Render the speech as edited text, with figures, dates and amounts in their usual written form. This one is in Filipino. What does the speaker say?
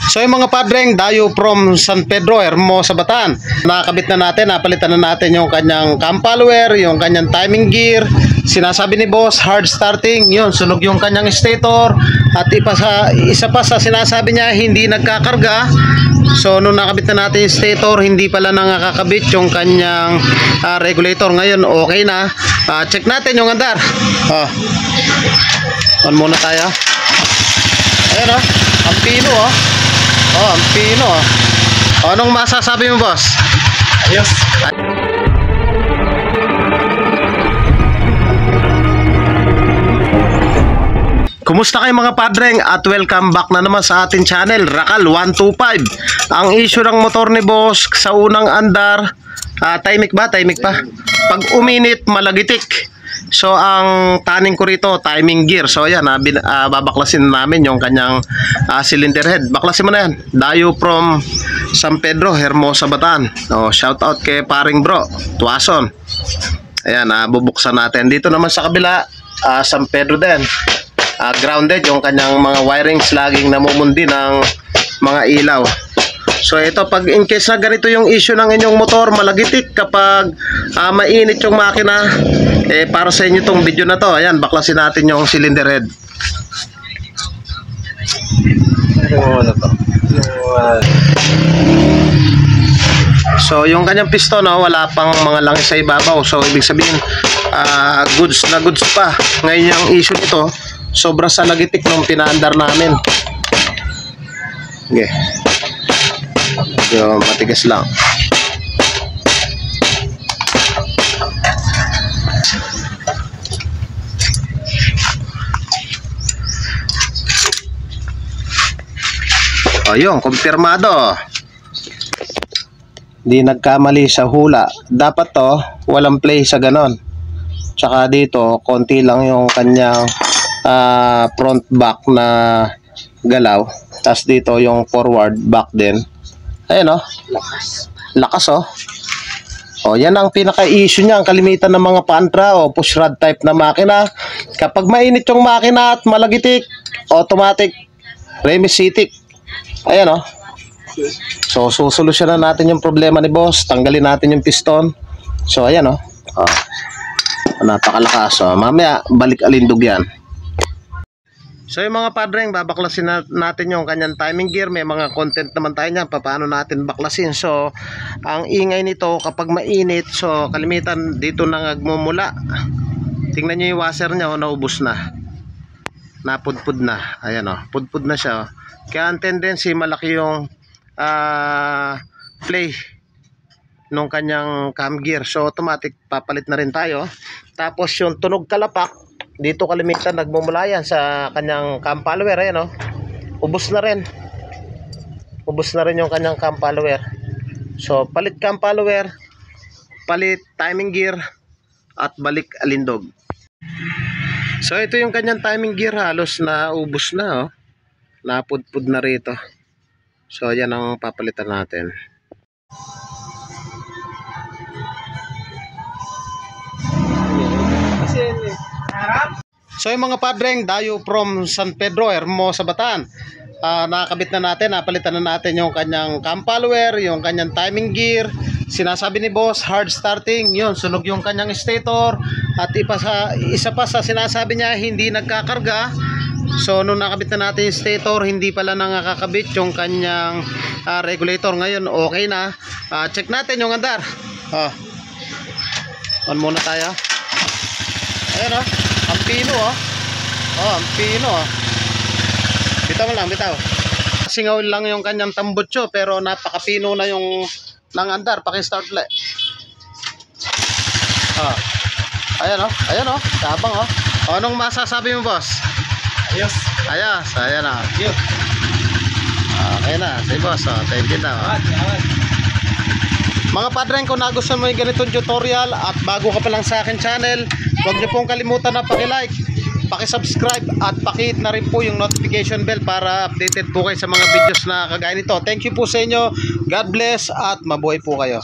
So yung mga padreng, dayo from San Pedro, Hermosa, Bataan. Nakakabit na natin, napalitan na natin yung kanyang cam follower, yung kanyang timing gear. Sinasabi ni boss, hard starting, yun, sunog yung kanyang stator. At isa pa sa sinasabi niya, hindi nagkakarga. So nung nakabit na natin yung stator, hindi pala nakakabit yung kanyang regulator. Ngayon, okay na. Check natin yung andar. On muna tayo. Ayan ang pino ang pino Anong masasabi mo, boss? Ayos. Kumusta kayo mga padreng at welcome back na naman sa ating channel, Rakal 125. Ang issue ng motor ni boss sa unang andar, timing pa. Pag uminit, malagitik. So ang taning ko rito, timing gear. So ayan, babaklasin namin yung kanyang cylinder head. Baklasin mo na yan. Dayo from San Pedro, Hermosa, Bataan. Shout out kay paring bro Tuason. Ayan, bubuksan natin. Dito naman sa kabila, San Pedro din, grounded yung kanyang mga wirings, laging namumundi ng mga ilaw. So ito, pag in case na ganito yung issue ng inyong motor, malagitik kapag mainit yung makina, para sa inyo tong video na to. Ayan, baklasin natin yung cylinder head. So yung kanyang piston, wala pang mga langis sa ibabaw. So ibig sabihin, goods na goods pa. Ngayon yung issue nito, sobra sa lagitik nung pinaandar namin. Okay, yung matigas lang. Ayun, kumpirmado. Di nagkamali sa hula. Dapat to, walang play sa ganon. Tsaka dito, konti lang yung kanyang front back na galaw. Tapos dito yung forward back din. Ayan lakas yan ang pinaka-issue niya. Ang kalimitan ng mga pantra o push rod type na makina, kapag mainit yung makina at malagitik, automatic remisitik. Ayan so susolusyonan natin yung problema ni boss. Tanggalin natin yung piston. So ayan napakalakas. Mamaya balik alindog yan. So yung mga padreng, babaklasin natin yung kanyang timing gear. May mga content naman tayo niyan, paano natin baklasin. So ang ingay nito kapag mainit, so kalimitan dito nagmumula. Tingnan nyo yung washer nya, naubos na, napudpud na. Ayan pudpud na siya. Kaya ang tendency, malaki yung play nung kanyang cam gear. So automatic papalit na rin tayo. Tapos yung tunog kalapak, dito kalimitan nagmumula yan sa kanyang cam follower. Ayan ubos na rin yung kanyang cam follower. So palit cam follower, palit timing gear, at balik alindog. So ito yung kanyang timing gear, halos na ubos na napudpud na rito. So yan ang papalitan natin. So yung mga padreng, dayo from San Pedro, Hermosa, Bataan. Nakakabit na natin, napalitan na natin yung kanyang cam follower, yung kanyang timing gear. Sinasabi ni boss, hard starting, yun, sunog yung kanyang stator. At isa pa sa sinasabi niya, hindi nagkakarga. So nung nakabit na natin yung stator, hindi pala nakakabit yung kanyang regulator. Ngayon okay na. Check natin yung andar. On muna tayo. Ayan ang pino ang pino Bitaw mo lang, bitaw. Singaw lang yung kanyang tambutso, pero napakapino na yung ng andar. Paki-start ulit. Ayan tabang Anong masasabi mo, boss? Ayos. Ayan okay na, say boss. Thank you na. Mga padreng, kung nagustuhan mo yung ganitong tutorial at bago ka pa lang sa akin channel, huwag niyo pong kalimutan na paki-like, paki-subscribe at paki-hit na rin po yung notification bell para updated po kayo sa mga videos na kagaya nito. Thank you po sa inyo. God bless at mabuhay po kayo.